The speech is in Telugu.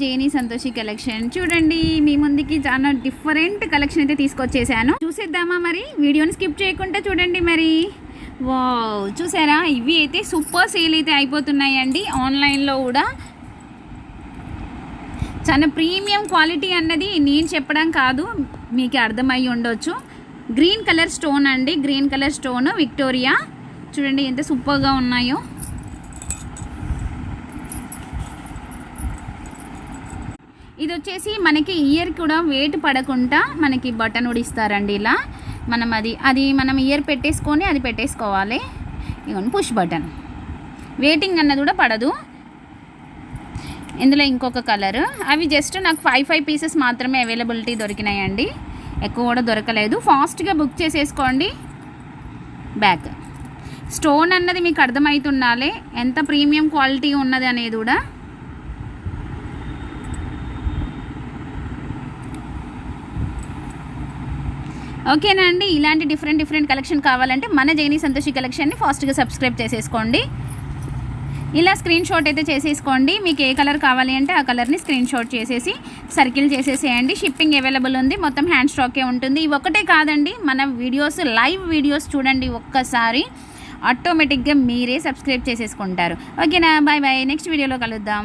జేని సంతోషి కలెక్షన్. చూడండి మీ ముందుకి చాలా డిఫరెంట్ కలెక్షన్ అయితే తీసుకొచ్చేసాను. చూసేద్దామా మరి? వీడియోని స్కిప్ చేయకుండా చూడండి మరి. వావ్, చూసారా? ఇవి అయితే సూపర్ సేల్ అయితే అయిపోతున్నాయండి. ఆన్లైన్లో కూడా చాలా ప్రీమియం క్వాలిటీ అన్నది నేను చెప్పడం కాదు, మీకు అర్థమై ఉండొచ్చు. గ్రీన్ కలర్ స్టోన్ అండి, గ్రీన్ కలర్ స్టోన్ విక్టోరియా. చూడండి ఎంత సూపర్గా ఉన్నాయో. ఇది వచ్చేసి మనకి ఇయర్ కూడా వెయిట్ పడకుండా మనకి బటన్ కూడా ఇస్తారండి. ఇలా మనం అది మనం ఇయర్ పెట్టేసుకొని అది పెట్టేసుకోవాలి. ఇవన్నీ పుష్ బటన్, వెయిటింగ్ అన్నది కూడా పడదు. ఇందులో ఇంకొక కలర్. అవి జస్ట్ నాకు 5 పీసెస్ మాత్రమే అవైలబిలిటీ దొరికినాయండి, ఎక్కువ కూడా దొరకలేదు. ఫాస్ట్గా బుక్ చేసేసుకోండి. బ్యాక్ స్టోన్ అన్నది మీకు అర్థమవుతుండాలి ఎంత ప్రీమియం క్వాలిటీ ఉన్నది అనేది కూడా. ఓకేనా అండి? ఇలాంటి డిఫరెంట్ కలెక్షన్ కావాలంటే మన జేని సంతోషి కలెక్షన్ని ఫాస్ట్గా సబ్స్క్రైబ్ చేసేసుకోండి. ఇలా స్క్రీన్ షాట్ అయితే చేసేసుకోండి. మీకు ఏ కలర్ కావాలి అంటే ఆ కలర్ని స్క్రీన్ షాట్ చేసేసి సర్కిల్ చేసేసేయండి. షిప్పింగ్ అవైలబుల్ ఉంది, మొత్తం హ్యాండ్ స్టాకే ఉంటుంది. ఇవి ఒకటే కాదండి, మన వీడియోస్ లైవ్ వీడియోస్ చూడండి ఒక్కసారి, ఆటోమేటిక్గా మీరే సబ్స్క్రైబ్ చేసేసుకుంటారు. ఓకేనా? బాయ్ బాయ్, నెక్స్ట్ వీడియోలో కలుద్దాం.